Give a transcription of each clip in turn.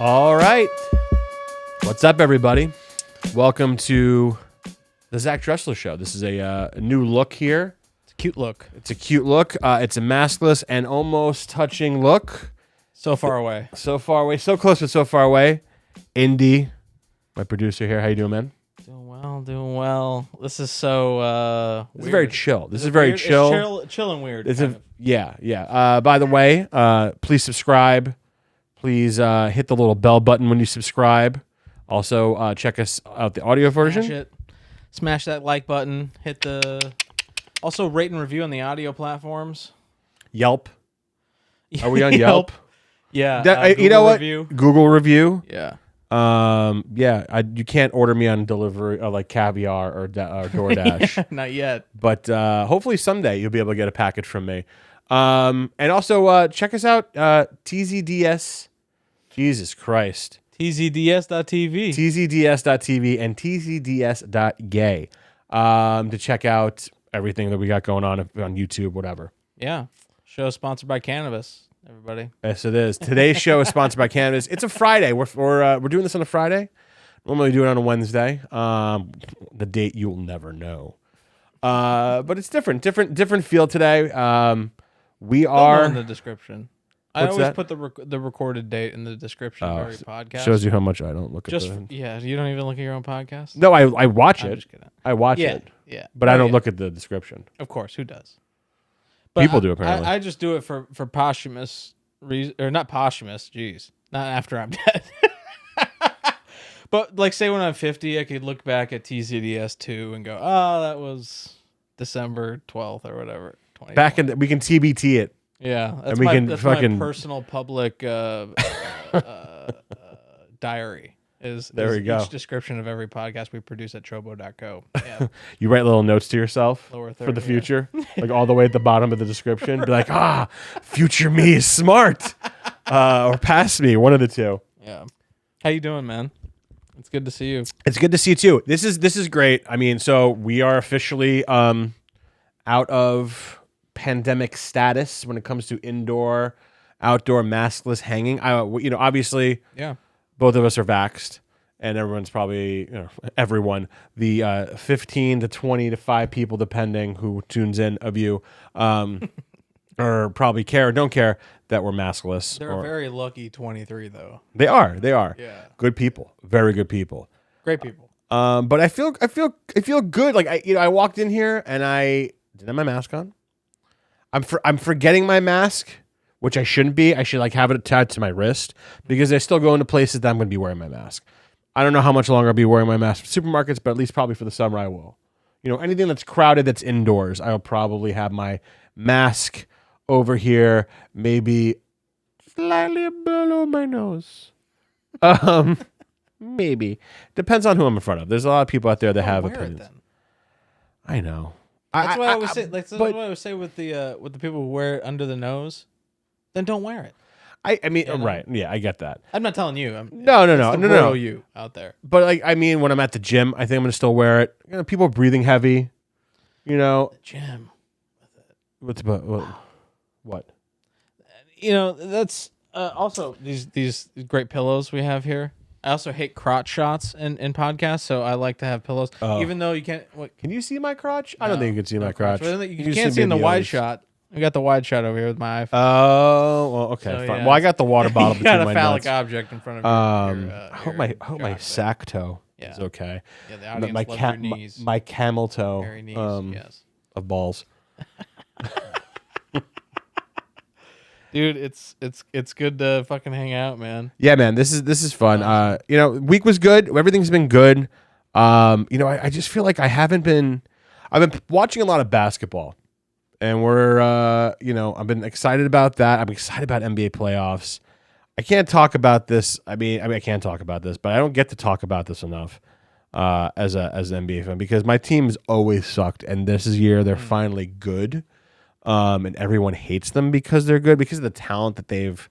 All right. What's up, everybody? Welcome to the Zach Dresler Show. This is a new look here. It's a cute look. It's a cute look. It's a maskless and almost touching look. So far away. So far away. So close, but so far away. Indy, my producer here. How you doing, man? Doing well. This is so This is weird. very chill. This is very weird? chill. It's chill and weird. Yeah. By the way, please subscribe. Please hit the little bell button when you subscribe. Also, check us out the audio version. Smash that like button. Hit the... Also, rate and review on the audio platforms. Yelp. Are we on Yelp? Yeah. You know what? Review. Google review. Yeah. You can't order me on delivery like Caviar or DoorDash. Not yet. But hopefully someday you'll be able to get a package from me. And also check us out, TZDS. Jesus Christ. TZDS.tv. TZDS.tv and TZDS.gay to check out everything that we got going on YouTube, whatever. Yeah. Show sponsored by Cannabis, everybody. Yes, it is. Today's show is sponsored by Cannabis. It's a Friday. We're doing this on a Friday. Normally do it on a Wednesday. The date you'll never know. But it's different. Different feel today. We are in the description. I always put the recorded date in the description of every podcast. Shows you how much I don't look at Yeah, you don't even look at your own podcast? No, I watch I'm it. just kidding. I watch it. Yeah. But I don't look at the description. Of course, who does? But People do, apparently. I just do it for posthumous reason, or not posthumous. Jeez, not after I'm dead. But like, say when I'm 50, I could look back at TZDS 2 and go, "Oh, that was December 12th or whatever." Back in we can TBT it. Yeah, that's and we can fucking my personal public diary. There we go. Each description of every podcast we produce at CHOBO.co. Yeah. You write little notes to yourself Lower third, for the future, like all the way at the bottom of the description. Be like, future me is smart, or past me, one of the two. Yeah. How you doing, man? It's good to see you. It's good to see you too. This is great. I mean, so we are officially out of pandemic status when it comes to indoor, outdoor maskless hanging. Obviously, Yeah. both of us are vaxxed, and everyone's probably, everyone, the 15 to 20 to 5 people, depending who tunes in of you, or probably care or don't care that we're maskless. They're a very lucky 23, though. They are. Yeah. Good people. Very good people. Great people. But I feel good. Like I walked in here and I didn't have my mask on. I'm forgetting my mask, which I shouldn't be. I should have it attached to my wrist because I still go into places that I'm going to be wearing my mask. I don't know how much longer I'll be wearing my mask for supermarkets, but at least probably for the summer I will. Anything that's crowded that's indoors, I'll probably have my mask over here, maybe slightly below my nose. Maybe. Depends on who I'm in front of. There's a lot of people out there that have opinions. Then. I know. That's what I always say. That's what I always say with the people who wear it under the nose. Then don't wear it. I mean, right? Yeah, I get that. I'm not telling you. No. You out there. But when I'm at the gym, I think I'm gonna still wear it. People breathing heavy. The gym. What? That's also these great pillows we have here. I also hate crotch shots in podcasts, so I like to have pillows. Even though you can't... Can you see my crotch? I don't think you can see my crotch. You can't see in the wide shot. I got the wide shot over here with my iPhone. Oh, well, okay, fine. Yeah. Well, I got the water bottle between my nuts. You got a phallic object in front of you. I hope my sack toe is okay. Yeah, the audience loves your knees. My camel toe Hairy knees, yes. Of balls. Dude, it's good to fucking hang out, man. Yeah, man, this is fun. Week was good. Everything's been good. I just feel like I've been watching a lot of basketball, and I've been excited about that. I'm excited about NBA playoffs. I can't talk about this. I mean, I can't talk about this, but I don't get to talk about this enough as an NBA fan because my team's always sucked, and this year they're finally good. And everyone hates them because they're good, because of the talent that they've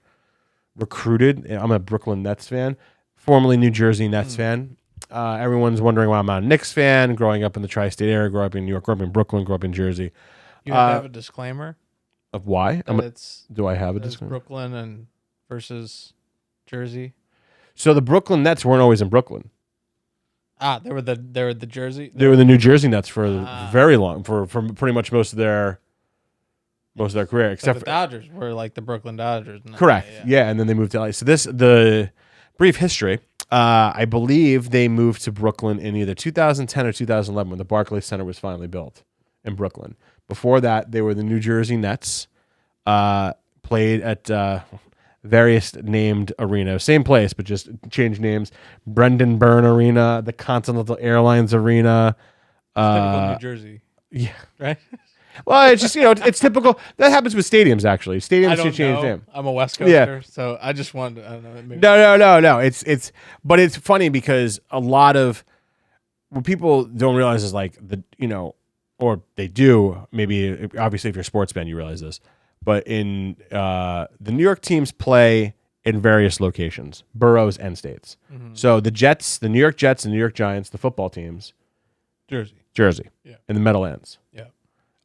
recruited. I'm a Brooklyn Nets fan, formerly New Jersey Nets fan. Everyone's wondering why I'm not a Knicks fan, growing up in the tri-state area, grew up in New York, grew up in Brooklyn, grew up in Jersey. You have to have a disclaimer? Of why? Do I have a disclaimer? Brooklyn and versus Jersey? So the Brooklyn Nets weren't always in Brooklyn. They were the Jersey. They were the New Jersey Nets for very long, for pretty much most of their career, except the Dodgers were like the Brooklyn Dodgers. Correct. Yeah, and then they moved to LA. So the brief history. I believe they moved to Brooklyn in either 2010 or 2011 when the Barclays Center was finally built in Brooklyn. Before that, they were the New Jersey Nets. Played at various named arenas, same place but just changed names. Brendan Byrne Arena, the Continental Airlines Arena. Typical New Jersey. Yeah. Right. Well, it's just it's typical. That happens with stadiums. Actually, stadiums should change name. I'm a West Coaster, so I just wanted to, I don't know. Maybe. No. But it's funny because a lot of what people don't realize is like or they do. Maybe obviously if you're a sports fan, you realize this. But in the New York teams play in various locations, boroughs and states. Mm-hmm. So the Jets, the New York Jets, and New York Giants, the football teams, Jersey, yeah, in the Meadowlands. Yeah.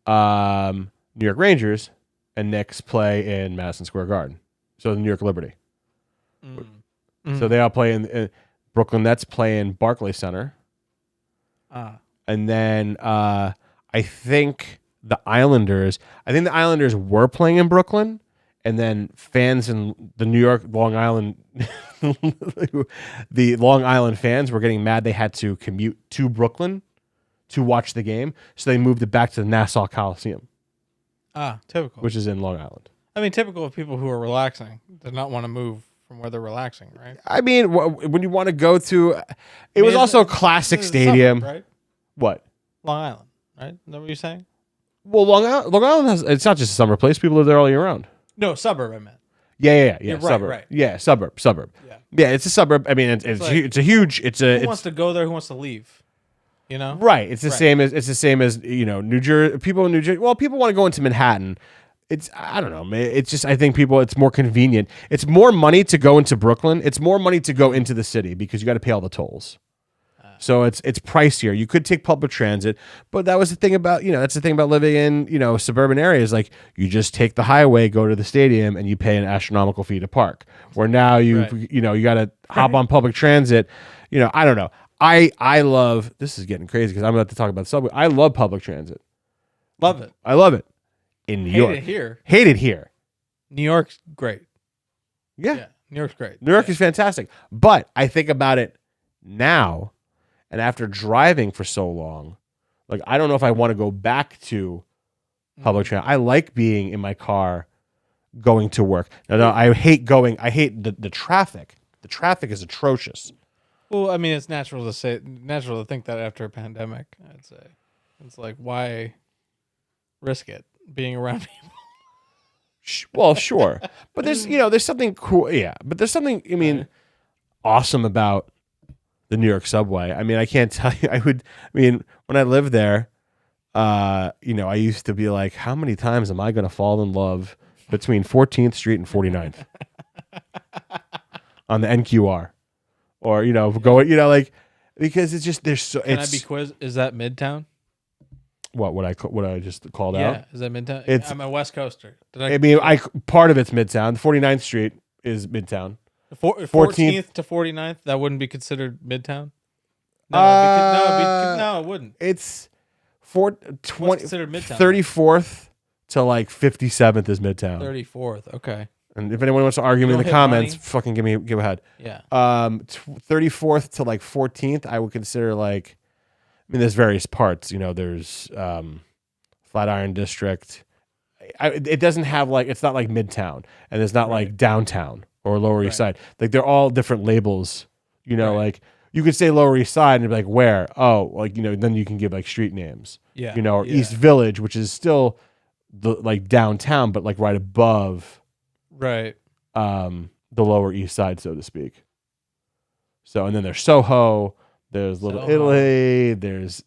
New York Rangers and Knicks play in Madison Square Garden. So the New York Liberty. Mm-hmm. So they all play in Brooklyn Nets play in Barclays Center. And then I think the Islanders were playing in Brooklyn, and then fans in the New York, Long Island, the Long Island fans were getting mad they had to commute to Brooklyn to watch the game, so they moved it back to the Nassau Coliseum. Typical. Which is in Long Island. I mean, typical of people who are relaxing did not want to move from where they're relaxing, right? I mean, when you want to go to, it was also a classic stadium. Suburb, right? What? Long Island, right? Is that what you're saying? Well, Long Island has, it's not just a summer place. People live there all year round. No, suburb, I meant. Yeah. Suburb. Right. Yeah, suburb. Yeah, it's a suburb. I mean, it's a huge. Who wants to go there? Who wants to leave? You know, right? It's the same as New Jersey. People in New Jersey. Well, people want to go into Manhattan. I don't know, man. It's just I think it's more convenient. It's more money to go into Brooklyn. It's more money to go into the city because you got to pay all the tolls. So it's pricier. You could take public transit, but that was the thing about that's the thing about living in suburban areas. Like you just take the highway, go to the stadium, and you pay an astronomical fee to park. Where now you got to hop on public transit. I don't know. I love, this is getting crazy because I'm about to talk about the subway. I love public transit. Love it. I love it. In New York. Hate it here. New York's great. Yeah. New York's great. New York is fantastic. But I think about it now, and after driving for so long, like I don't know if I want to go back to public transit. I like being in my car going to work. Now, I hate the traffic. The traffic is atrocious. Well, I mean, it's natural to think that after a pandemic. I'd say it's like, why risk it being around people? Well, sure, but there's something cool, yeah. But there's something, awesome about the New York subway. I mean, I can't tell you. When I lived there, I used to be like, how many times am I going to fall in love between 14th Street and 49th on the NQR? Or because it's just there's so. Can I be quizzed? Is that Midtown? What I just called out? Yeah, is that Midtown? I'm a West Coaster. Part of it's Midtown. 49th Street is Midtown. 14th to 49th, that wouldn't be considered Midtown. No, it wouldn't. It's What's considered Midtown? 34th to 57th is Midtown. 34th, okay. And if anyone wants to argue me in the comments, fucking give ahead. Yeah. 34th to 14th, I would consider there's various parts. There's Flatiron District. It doesn't have it's not like Midtown, and it's not like downtown or Lower East Side. They're all different labels. You could say Lower East Side and be like, where? Oh, then you can give street names. Yeah. Or East Village, which is still the downtown, but right above. Right. The Lower East Side, so to speak. So, and then there's Soho, there's Little Italy, there's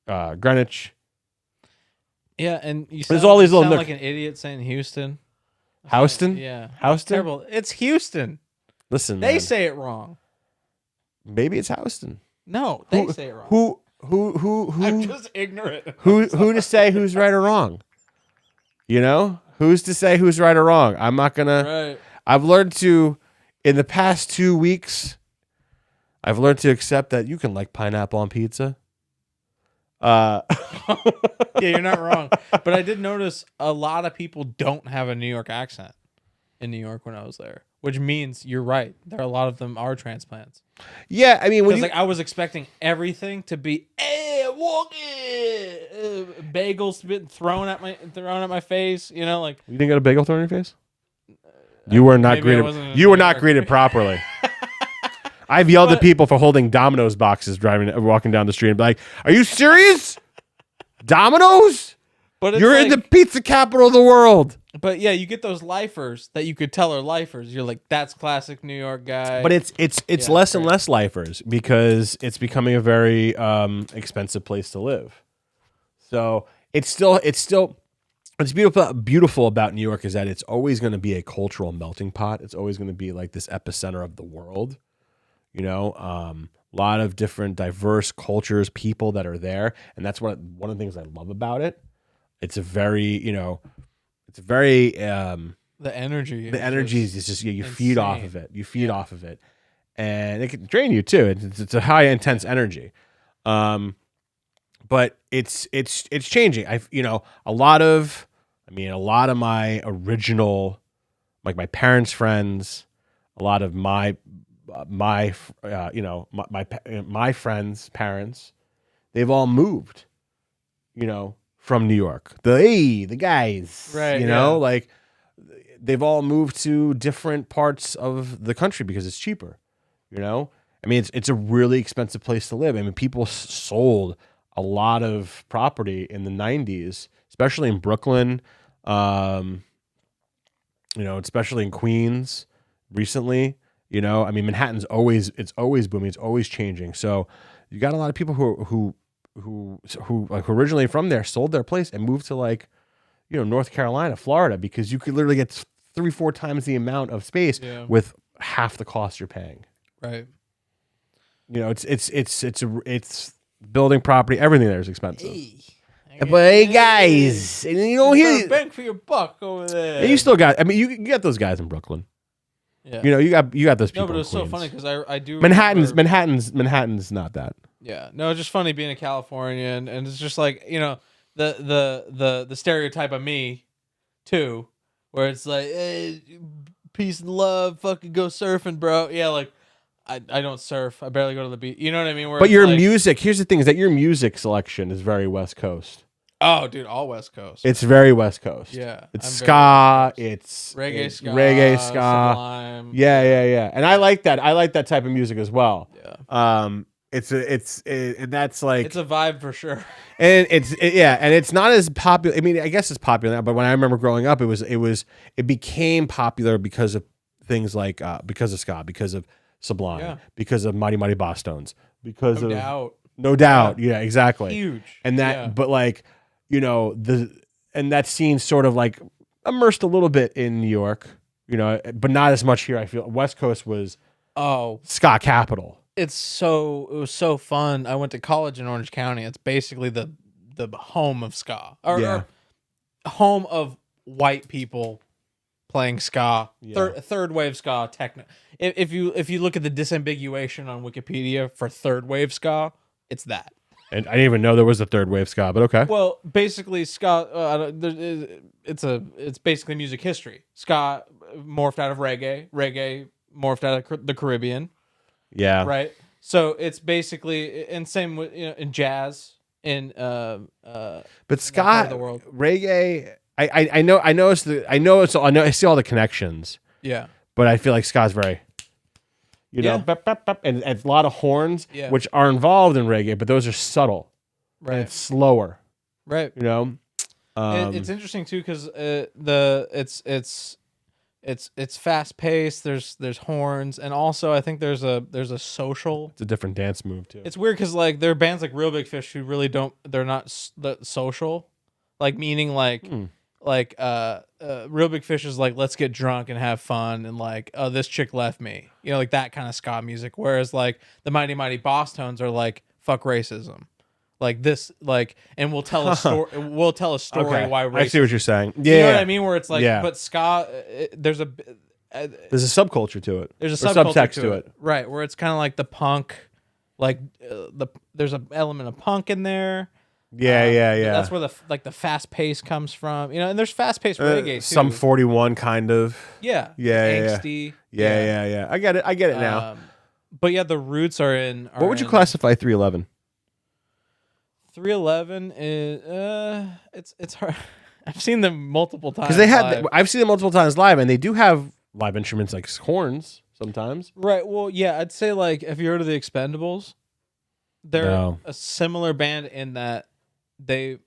Greenwich. Yeah, and there's all these little like an idiot saying Houston. Houston? Yeah. Houston? Terrible. It's Houston. Listen, they say it wrong. Maybe it's Houston. No, they say it wrong. Who? I'm just ignorant. Who to say who's right or wrong? Who's to say who's right or wrong? I'm not gonna. Right. I've learned to, in the past 2 weeks, I've learned to accept that you can like pineapple on pizza. Yeah, you're not wrong. But I did notice a lot of people don't have a New York accent in New York when I was there, which means you're right. There are a lot of them are transplants. Yeah, I mean, Because I was expecting everything to be, hey, walk bagels being thrown at my face. You know, like you didn't get a bagel thrown in your face. You were not maybe I greeted. wasn't in You New were not York. greeted properly. I've yelled at But- people for holding Domino's boxes walking down the street and be like, "Are you serious? Domino's? But it's You're in the pizza capital of the world." But yeah, you get those lifers that you could tell are lifers. You're like, that's classic New York guy. But it's Yeah, less and right. less lifers because it's becoming a very expensive place to live. So it's beautiful about New York is that it's always going to be a cultural melting pot. It's always going to be like this epicenter of the world. You know, a lot of different diverse cultures, people that are there, and that's one of the things I love about it. It's a very the energy. the energy is just you feed insane. off of it. You feed off of it, and it can drain you too. It's a high intense energy, but it's changing. A lot of my original, like my parents' friends, a lot of my friends' parents, they've all moved, from New York. The guys, Right, like they've all moved to different parts of the country because it's cheaper. I mean, it's a really expensive place to live. I mean, people sold a lot of property in the 90s, especially in Brooklyn, especially in Queens recently. I mean, Manhattan's always booming. It's always changing. So you got a lot of people who like originally from there sold their place and moved to North Carolina, Florida, because you could literally get 3-4 times the amount of space with half the cost you're paying. Right. It's building property. Everything there is expensive. But hey, guys, and you don't hear bang for your buck over there. and you still got. I mean, you got those guys in Brooklyn. Yeah. You got those people. No, but it was in so Queens. funny because I do Manhattan's remember- Manhattan's not that. Yeah, no, it's just funny being in California, and it's just like the stereotype of me, too, where it's like, hey, peace and love, fucking go surfing, bro. Yeah, like I don't surf, I barely go to the beach. You know what I mean? Where But it's your like, music, here's the thing: is that your music selection is very West Coast. oh, dude, all West Coast. It's very West Coast. Yeah, it's I'm ska. very It's reggae, ska, Sublime. Yeah. And I like that. I like that type of music as well. Yeah, And that's like it's a vibe for sure. and and it's not as popular. I mean, I guess it's popular now, but when I remember growing up, it became popular because of things like because of ska, because of Sublime, because of Mighty Mighty Boss Stones, because no doubt, yeah, exactly, Huge, and that, but like and that scene sort of like immersed a little bit in New York, but not as much here. I feel West Coast was ska capital. It was so fun. I went to college in Orange County. It's basically the home of ska, or home of white people playing ska, third wave ska, techno. If you look at the disambiguation on Wikipedia for third wave ska, it's that. And I didn't even know there was a third wave ska, but okay. Well, basically ska. It's basically music history. Ska morphed out of reggae. Reggae morphed out of the Caribbean. Yeah. Right. So it's basically, and same with in jazz in but ska, part of the world. reggae. I see all the connections. Yeah. But I feel like ska's very, bap, bap, bap, and it's a lot of horns, which are involved in reggae, but those are subtle. Right. And it's slower. Right. It's interesting too because it's fast paced. There's horns, and also I think there's a social. It's a different dance move too. It's weird because like there are bands like Real Big Fish who really don't. They're not social, like meaning like Real Big Fish is like, let's get drunk and have fun, and like, oh, this chick left me, like that kind of ska music. Whereas like the Mighty Mighty Boss Tones are like, fuck racism. Like this, like, and we'll tell a story. We'll tell a story why racism. I see what you're saying. Yeah, you know what I mean. Where it's like, but ska, There's a subculture to it. There's a subtext to it, right? Where it's kind of like the punk, like there's an element of punk in there. Yeah. That's where the fast pace comes from, and there's fast paced reggae too. Some 41 kind of. Yeah. Angsty. Yeah. I get it now. But yeah, the roots are in. What would you classify 311? 311 is it's hard. I've seen them multiple times. Because I've seen them multiple times live, and they do have live instruments like horns sometimes. Right. Well, yeah, I'd say like if you heard of the Expendables, they're a similar band in that and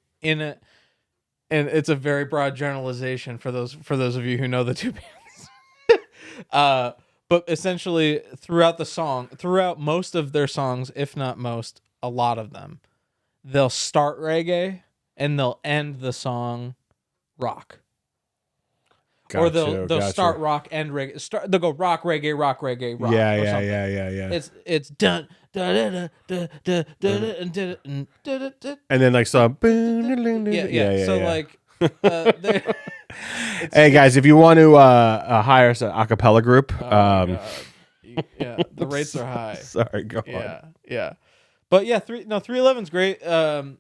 it's a very broad generalization for those of you who know the two bands. But essentially throughout most of their songs, if not most, a lot of them, they'll start reggae and they'll end the song rock. Or they'll start rock and reggae. They'll go rock reggae rock. Yeah. It's dun and then like some. Yeah. So like, hey guys, if you want to hire us an a cappella group, yeah, the rates are high. Sorry, go on. Yeah, but yeah, 311's great. I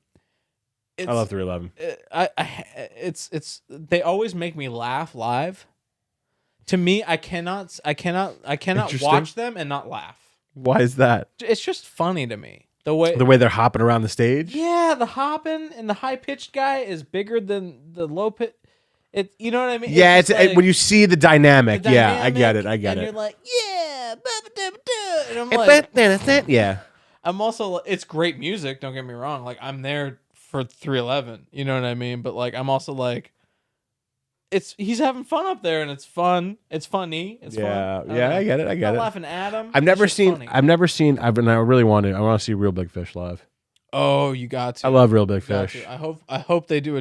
love 311. It's they always make me laugh live. To me, I cannot watch them and not laugh. Why is that? It's just funny to me. The way they're hopping around the stage. Yeah, the hopping and the high pitched guy is bigger than the low pitch. You know what I mean? Yeah, it's like, when you see the dynamic. Yeah, I get it. And you're like, yeah, and I'm like, yeah. I'm also. It's great music. Don't get me wrong. Like I'm there for 311. You know what I mean? But like I'm also like, he's having fun up there and it's fun. It's funny. It's fun. Yeah, I get it. I'm laughing at him. I've never seen. I really want to. I want to see Real Big Fish live. Oh, you got to. I love Real Big Fish. I hope they do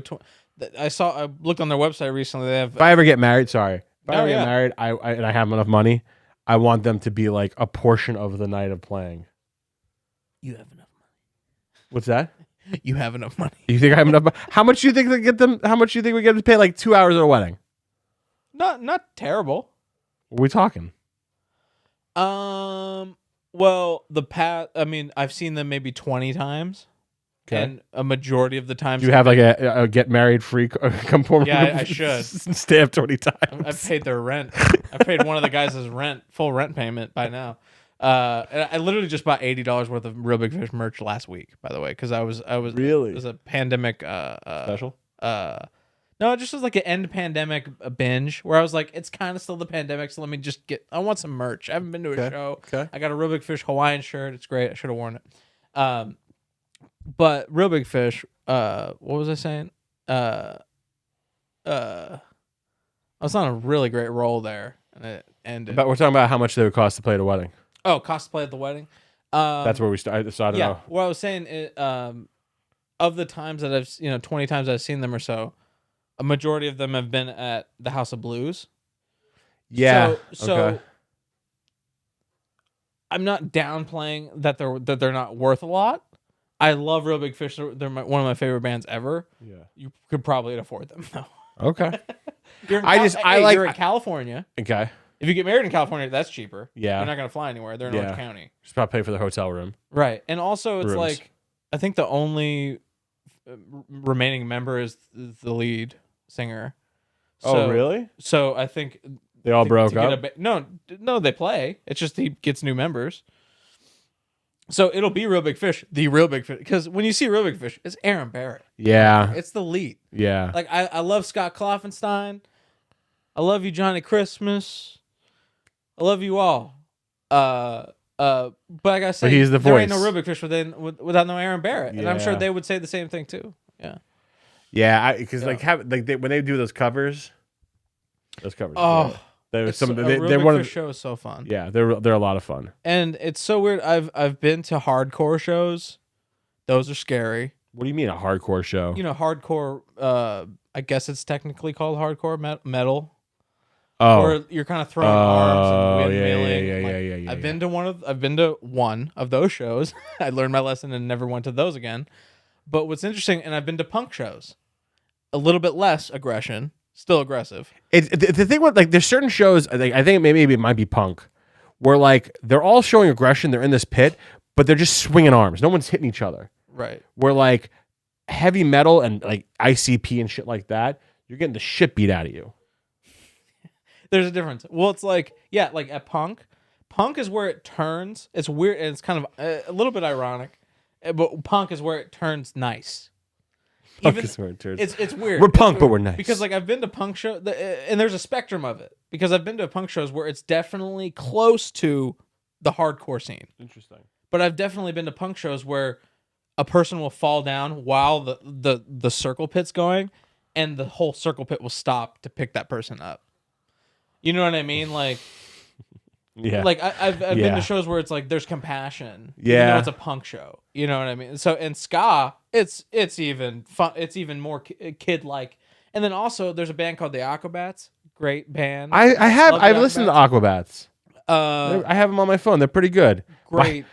I looked on their website recently. They have. If I ever get married, get married, and I have enough money, I want them to be like a portion of the night of playing. You have enough money. What's that? You have enough money. You think I have enough money? How much do you think they get them? How much do you think we get to pay like 2 hours of a wedding? Not terrible. What are we talking? Well, I've seen them maybe 20 times. Okay. And a majority of the times. Do you have like a get married free component? Yeah, I should. Stay up 20 times. I've paid their rent. I paid one of the guys his full rent payment by now. And I literally just bought $80 worth of Real Big Fish merch last week, by the way, because I was really. It was a pandemic special. No, it just was like an end pandemic binge where I was like, it's kind of still the pandemic, so let me just I want some merch. I haven't been to a show. Okay. I got a Real Big Fish Hawaiian shirt. It's great. I should have worn it. But Real Big Fish. What was I saying? I was on a really great roll there, and it ended. But we're talking about how much they would cost to play at a wedding. Oh, cost to play at the wedding. That's where we started. So I don't know. What I was saying, of the times that I've 20 times I've seen them or so, a majority of them have been at the House of Blues. Yeah. So I'm not downplaying that they're not worth a lot. I love Real Big Fish. They're one of my favorite bands ever. Yeah. You could probably afford them though. Okay. You're in California. Okay. If you get married in California, that's cheaper. Yeah. You're not going to fly anywhere. They're in Orange County. Just probably pay for the hotel room. Right. And also, it's like, I think the only remaining member is the lead singer. So, really? So I think they all broke up? No, they play. It's just he gets new members. So it'll be Real Big Fish, the Real Big Fish. Because when you see Real Big Fish, it's Aaron Barrett. Yeah. It's the lead. Yeah. Like, I love Scott Kloffenstein. I love you, Johnny Christmas. I love you all. But like I said, he's the there voice. ain't no Real Big Fish without no Aaron Barrett. And I'm sure they would say the same thing too. Yeah. Yeah, because when they do those covers. Oh. Real Big Fish show is so fun. Yeah, they're a lot of fun. And it's so weird. I've been to hardcore shows. Those are scary. What do you mean a hardcore show? Hardcore. I guess it's technically called hardcore metal. Oh, or you're kind of throwing arms and windmilling. Yeah. I've been to one of those shows. I learned my lesson and never went to those again. But what's interesting, and I've been to punk shows, a little bit less aggression. Still aggressive. The thing with like there's certain shows I think maybe it might be Punk, where like they're all showing aggression. They're in this pit, but they're just swinging arms. No one's hitting each other. Right. Where like heavy metal and like ICP and shit like that, you're getting the shit beat out of you. There's a difference. Well, it's like, yeah, like at Punk is where it turns. It's weird, and it's kind of a little bit ironic, but Punk is where it turns nice. Punk is where it turns. It's weird. We're punk, but we're nice. Because like I've been to punk shows, and there's a spectrum of it. Because I've been to punk shows where it's definitely close to the hardcore scene. Interesting. But I've definitely been to punk shows where a person will fall down while the circle pit's going, and the whole circle pit will stop to pick that person up. You know what I mean? Like, yeah. Like I've been to shows where it's like there's compassion. Yeah. Even though it's a punk show. You know what I mean? So in ska, it's even fun. It's even more kid like. And then also there's a band called the Aquabats. Great band. I've listened to Aquabats. I have them on my phone. They're pretty good. Great.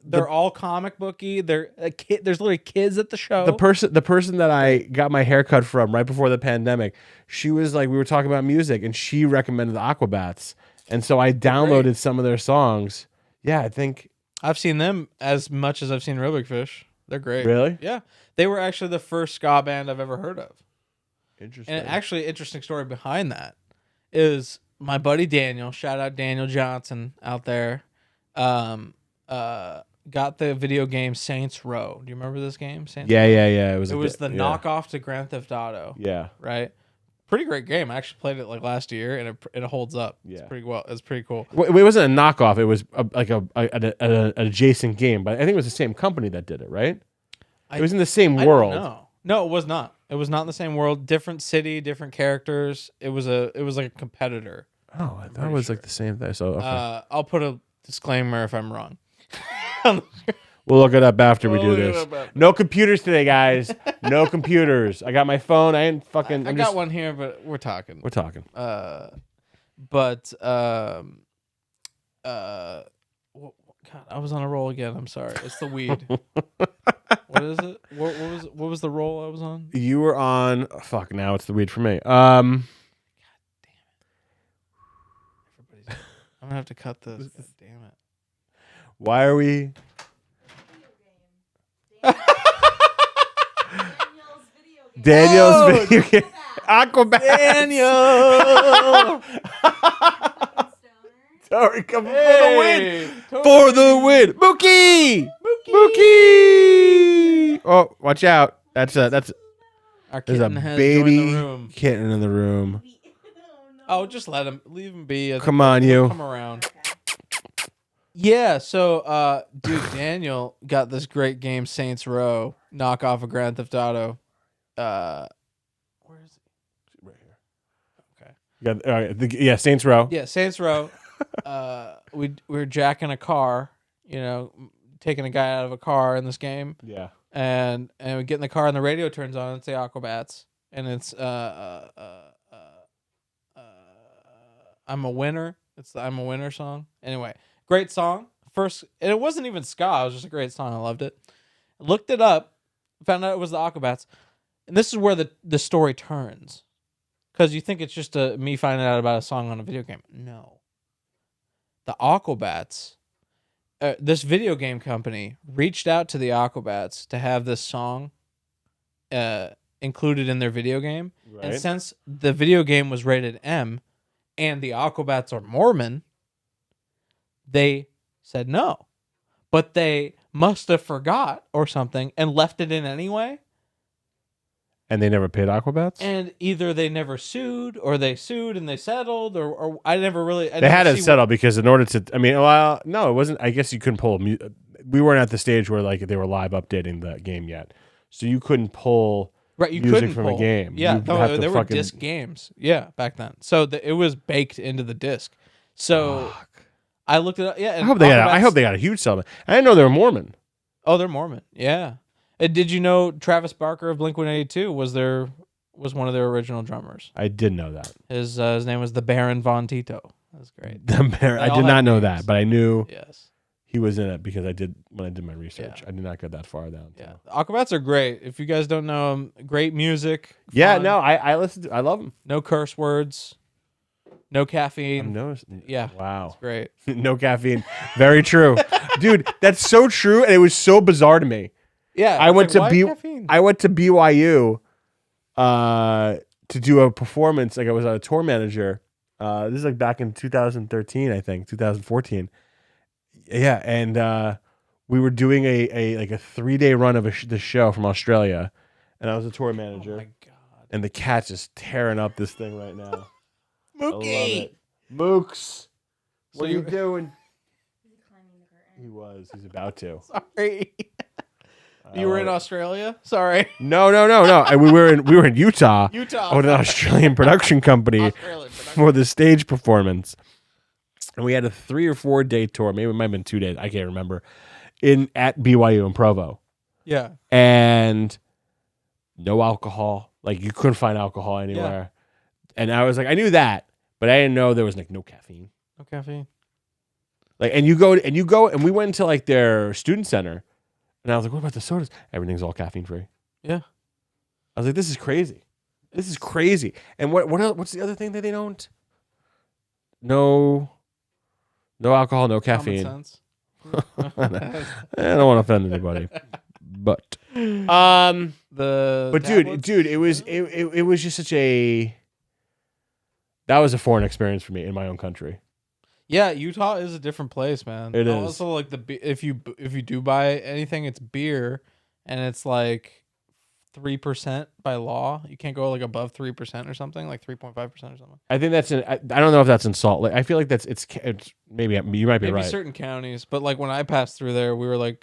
They're all comic booky. They're a kid. There's literally kids at the show. The person that I got my haircut from right before the pandemic, she was like, we were talking about music, and she recommended the Aquabats, and so I downloaded some of their songs. Yeah, I think I've seen them as much as I've seen Real Big Fish. They're great. Really? Yeah, they were actually the first ska band I've ever heard of. Interesting. And actually, interesting story behind that is my buddy Daniel. Shout out Daniel Johnson out there. Got the video game Saints Row. Do you remember this game? Saints Row? Yeah. It was the knockoff to Grand Theft Auto. Yeah. Right. Pretty great game. I actually played it like last year, and it holds up. Yeah. It's pretty well. It's pretty cool. It wasn't a knockoff. It was an adjacent game, but I think it was the same company that did it, right? It was in the same world. No, it was not. It was not in the same world. Different city, different characters. It was like a competitor. Oh, I thought it was like the same thing. So okay. I'll put a disclaimer if I'm wrong. We'll look it up after we do this. No computers today, guys. No computers. I got my phone. I ain't fucking. I got one here, but we're talking. God, I was on a roll again. I'm sorry. It's the weed. What is it? What was the roll I was on? You were on. Fuck. Now it's the weed for me. God damn it! I'm gonna have to cut this. God damn it! Why are we? Daniel's video game. Aquabats. Daniel. Sorry, coming for the win. For the win. Mookie. Oh, watch out. That's Our there's kitten a has baby joined the room. kitten in the room. Oh, just leave him be. Come on, you. Come around. Yeah, so dude, Daniel got this great game, Saints Row, knockoff of Grand Theft Auto. Where is it? Right here. Okay. Yeah, Saints Row. Yeah, Saints Row. We were jacking a car, taking a guy out of a car in this game. Yeah. And we get in the car and the radio turns on. It's the Aquabats, and it's I'm a winner. It's the I'm a Winner song. Anyway, great song. And it wasn't even ska. It was just a great song. I loved it. Looked it up, found out it was the Aquabats, and this is where the story turns, because you think it's just me finding out about a song on a video game. No. The Aquabats, this video game company reached out to the Aquabats to have this song included in their video game. Right. And since the video game was rated M and the Aquabats are Mormon, they said no. But they must have forgot or something and left it in anyway. And they never paid Aquabats? And either they never sued, or they sued and they settled, or I never really... They had to settle because in order to... I mean, well, no, it wasn't... I guess you couldn't pull... We weren't at the stage where like they were live updating the game yet. So you couldn't pull music from a game. Yeah, there were disc games. Yeah, back then. So it was baked into the disc. So I looked it up. Yeah, I hope they got a huge settlement. I didn't know they were Mormon. Oh, they're Mormon. Yeah. Did you know Travis Barker of Blink-182 was one of their original drummers? I did know that. His name was the Baron Von Tito. That's great. The Baron. I did not know that, but I knew. Yes. he was in it because when I did my research. Yeah. I did not get that far down. Yeah, the Aquabats are great. If you guys don't know them, great music. Yeah, fun, no, I listen to. I love them. no curse words, no caffeine. Yeah, Wow. it's great. No caffeine. Very true, dude. That's so true, and it was so bizarre to me. Yeah, I went to caffeine? I went to BYU, to do a performance. Like I was a tour manager. This is like back in 2013, I think 2014. Yeah, and we were doing a 3-day run of the show from Australia, and I was a tour manager. Oh my god! And the cat's just tearing up this thing right now. Mookie, I love it. Mooks, So what are you you- doing? He was. He's about to. Sorry, you were in Australia. Sorry, No. And we were in Utah. Utah. With an Australian production company Australian production. for the stage performance. And we had a 3 or 4 day tour. Maybe it might have been 2 days. I can't remember. At BYU in Provo. Yeah, And no alcohol. Like you couldn't find alcohol anywhere. And I was like, I knew that, but I didn't know there was like no caffeine. no caffeine. Like, and you go, and we went into like their student center, and I was like, what about the sodas? Everything's all caffeine free. Yeah, I was like, this is crazy. This is crazy. And what's the other thing that they don't? No alcohol, no caffeine. Common sense. I don't want to offend anybody, but dude, it was just such a. That was a foreign experience for me in my own country. Yeah, Utah is a different place, man. It is. Also, like if you do buy anything, it's beer, and it's like 3% by law. You can't go like above 3% or something, like 3.5% or something. I think that's I don't know if that's in Salt Lake. I feel like it's maybe you might be Maybe right. certain counties, but like when I passed through there, we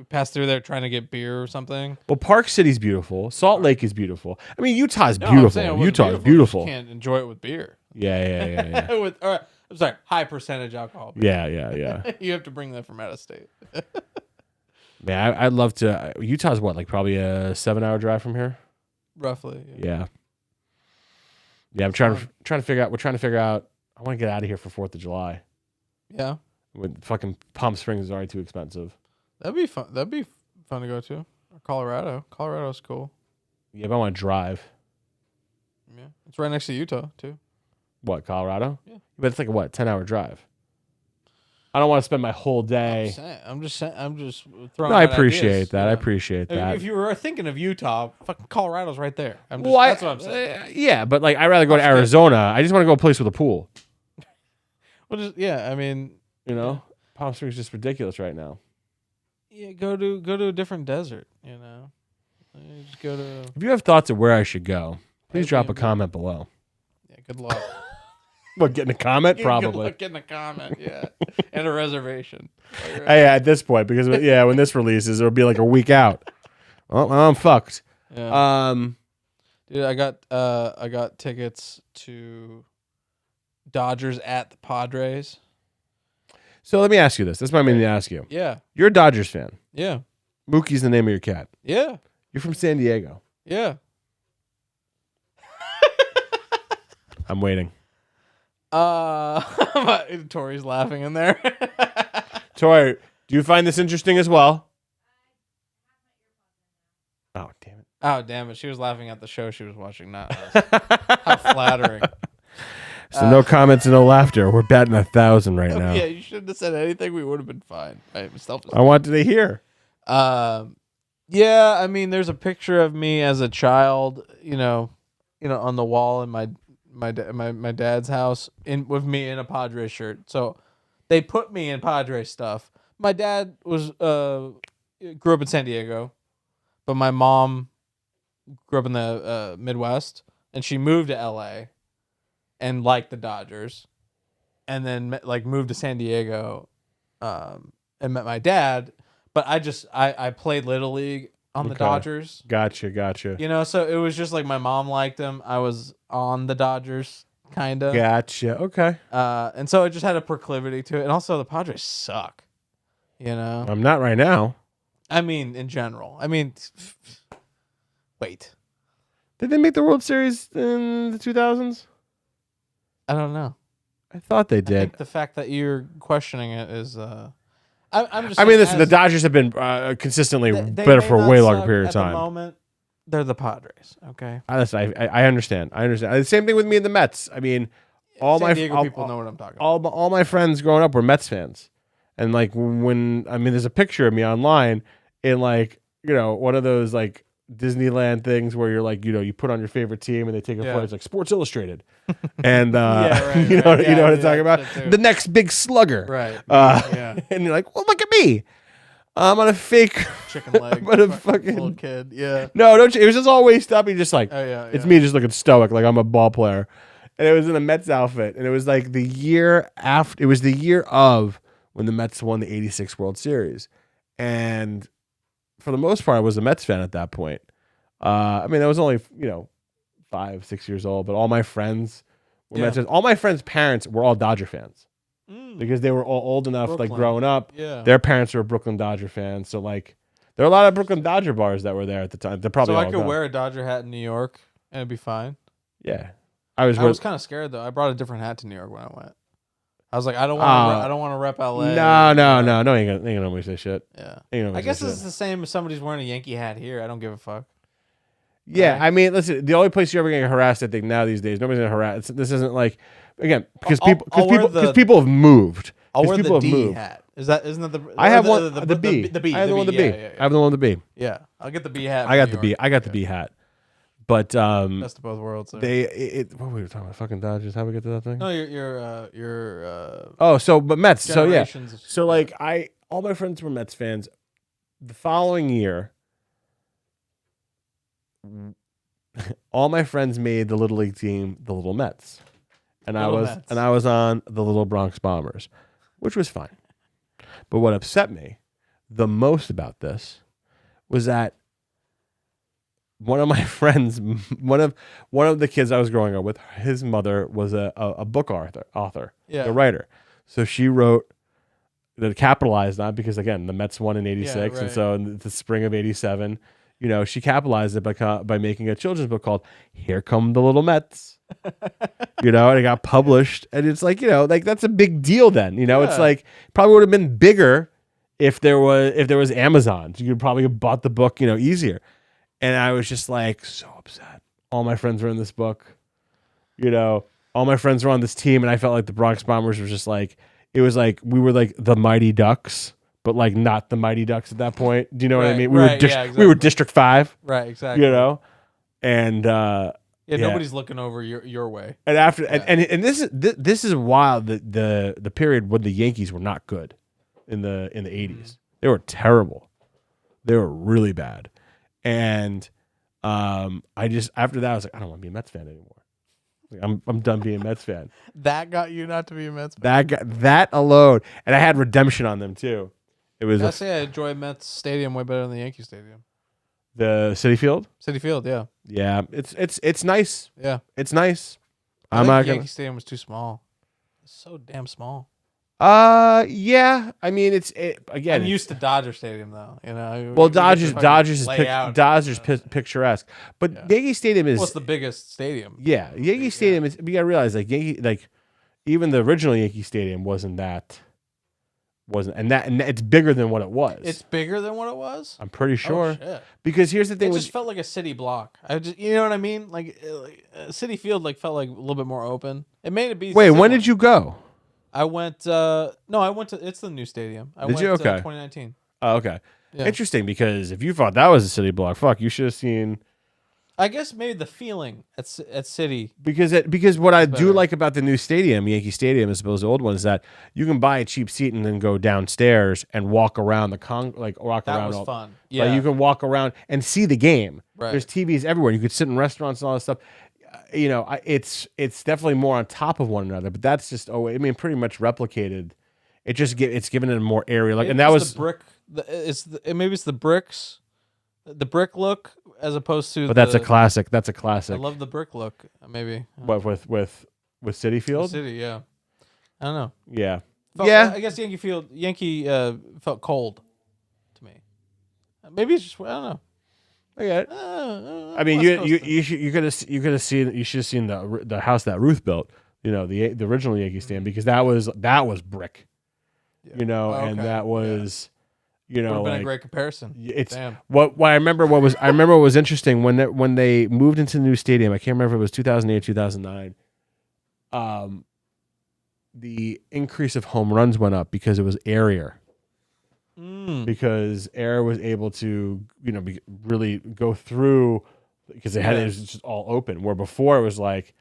passed through there trying to get beer or something. Well, Park City's beautiful. Salt Lake is beautiful. I mean, Utah's No, I'm beautiful. saying it wasn't Utah is You beautiful. just can't enjoy it with beer. Yeah. I'm sorry, high percentage alcohol. Beer. Yeah. You have to bring that from out of state. Man, I'd love to. Utah's what, like probably a 7-hour drive from here. Roughly. Yeah. I'm trying to figure out. We're trying to figure out. I want to get out of here for 4th of July. Yeah. When fucking Palm Springs is already too expensive. That'd be fun. That'd be fun to go to. Or Colorado. Colorado's cool. Yeah, but I want to drive. Yeah. It's right next to Utah too. What, Colorado? Yeah. But it's like a 10-hour drive. I don't want to spend my whole day. I'm just throwing. No, I out appreciate ideas, that. you I know? appreciate that. If you were thinking of Utah, fucking Colorado's right there. That's what I'm saying. Yeah, but like I'd rather go to Upstate. Arizona. I just want to go to a place with a pool. Well, I mean, You know, Palm Springs is just ridiculous right now. yeah, go to a different desert. You know, you just go to. If you have thoughts of where I should go, please drop a Airbnb. comment below. Yeah, good luck. What, getting a comment? Good Probably. luck getting a comment, yeah, and a reservation. Hey, at this point, because when this releases, it'll be like a week out. Well, I'm fucked. Yeah. Dude, I got tickets to Dodgers at the Padres. So let me ask you this. That's what I mean to ask you. Yeah, You're a Dodgers fan. yeah, Mookie's the name of your cat. yeah, You're from San Diego. yeah. I'm waiting. Tori's laughing in there. Tori, do you find this interesting as well? Oh, damn it. Oh, damn it. She was laughing at the show she was watching, not us. How flattering. So no comments and no laughter. We're batting 1,000 right now. Yeah, you shouldn't have said anything. We would have been fine. I wanted to hear. Yeah, I mean, there's a picture of me as a child, on the wall in my dad's house with me in a Padres shirt. So they put me in Padres stuff. My dad grew up in San Diego, but my mom grew up in the Midwest, and she moved to LA and liked the Dodgers, and then moved to San Diego and met my dad. But I played Little League on the Dodgers. Gotcha. So it was just like my mom liked him. I was on the Dodgers, kind of. Gotcha. Okay. And so I just had a proclivity to it. And also the Padres suck, I'm not right now. I mean, in general. Wait. Did they make the World Series in the 2000s? I don't know. I thought they I did. think the fact that you're questioning it is I'm just. I mean, saying, listen, the Dodgers have been consistently they better may for a not way longer suck period of at the time. moment, they're the Padres. Okay. Listen, I understand. I understand. The same thing with me and the Mets. I mean, San Diego people know what I'm talking about. all my friends growing up were Mets fans, and like there's a picture of me online in like one of those like Disneyland things where you're like you put on your favorite team and they take a photo. It's like Sports Illustrated, and you know what I'm talking about. The next big slugger, right? And you're like, well, look at me. I'm on a fake chicken leg. I'm on a fucking little kid. Yeah. No, don't you? It was just all waist up. You're just like, it's me just looking stoic, like I'm a ball player. And it was in a Mets outfit, and it was like the year after. It was the year of when the Mets won the '86 World Series, and for the most part, I was a Mets fan at that point. I mean, I was only 5, 6 years old, but all my friends were Mets fans. All my friends' parents were all Dodger fans because they were all old enough, like growing up. Yeah. Their parents were Brooklyn Dodger fans, so like there were a lot of Brooklyn Dodger bars that were there at the time. They're probably so all I could gone. wear a Dodger hat in New York and it'd be fine. Yeah. I was kind of scared though. I brought a different hat to New York when I went. I was like, I don't want to rep LA. No, ain't gonna nobody say shit. Yeah. I guess it's the same if somebody's wearing a Yankee hat here. I don't give a fuck. Yeah, right? I mean, listen, the only place you're ever getting harassed, I think, now these days, nobody's gonna harass. This isn't like, again, because people have moved. I'll wear the D hat. Isn't that the? I have one. The B. The B. I have the one with the B. I have the one with the B. Yeah, I'll get the B hat. I got the B. I got the B hat. But best of both worlds. What were we talking about? Fucking Dodgers. How we get to that thing? No, you're but Mets. So yeah. So like all my friends were Mets fans. The following year, all my friends made the little league team, the Little Mets, and I was on the Little Bronx Bombers, which was fine. But what upset me the most about this was that one of my friends, one of the kids I was growing up with, his mother was a book author, a writer. So she wrote, capitalized on, because again, the Mets won in '86, and so in the spring of '87, she capitalized it by making a children's book called "Here Come the Little Mets." And it got published, and it's like like that's a big deal. Then it's like probably would have been bigger if there was Amazon. So you could probably have bought the book easier. And I was just like so upset. All my friends were in this book, all my friends were on this team, and I felt like the Bronx Bombers were just like, it was like we were like the Mighty Ducks, but like not the Mighty Ducks at that point. Do you know what I mean? We were District 5, right? Exactly. And nobody's looking over your way. And after and this is wild. The period when the Yankees were not good in the 80s. They were terrible. They were really bad. And I just, after that, I was like, I don't want to be a Mets fan anymore. Like, I'm done being a Mets fan. That got you not to be a Mets fan. That alone, and I had redemption on them too. It was. I say I enjoy Mets Stadium way better than the Yankee Stadium. The City Field. City Field, yeah. Yeah, it's nice. Yeah, it's nice. I think Yankee Stadium was too small. It's so damn small. Yeah. I mean, again. I'm used to Dodger Stadium though. Well, Dodgers is picturesque, but Yankee Stadium is. What's the biggest stadium? Yeah, Yankee Stadium is. You gotta realize, even the original Yankee Stadium wasn't, and it's bigger than what it was. It's bigger than what it was. I'm pretty sure. Oh, shit. Because here's the thing: it just felt like a city block. You know what I mean? Like City Field, felt like a little bit more open. It made it be. Wait, when did you go? I went. I went to. It's the new stadium. Did you? Okay. 2019. Oh, okay. Yeah. Interesting, because if you thought that was a city block, fuck, you should have seen. I guess maybe the feeling at City. Because what I do like about the new stadium, Yankee Stadium, as opposed to the old one, is that you can buy a cheap seat and then go downstairs and walk around That was fun. Yeah, you can walk around and see the game. Right. There's TVs everywhere. You could sit in restaurants and all that stuff. It's definitely more on top of one another, but that's just pretty much replicated. It's given it a more area maybe and that was the brick. Maybe it's the bricks, the brick look as opposed to. But that's a classic. That's a classic. I love the brick look. Maybe. What with City Field? City, yeah. I don't know. Yeah. I guess Yankee felt cold to me. Maybe it's just I don't know. I mean, you could have seen. You should have seen the house that Ruth built. The original Yankee Stadium, because that was brick. you know, Oh, and okay. that was, you Would know, have been like a great comparison. it's Damn. what I remember. I remember what was interesting when they moved into the new stadium. I can't remember if it was 2008, 2009. The increase of home runs went up because it was airier. Because air was able to, you know, really go through because it was just all open. Where before it was like,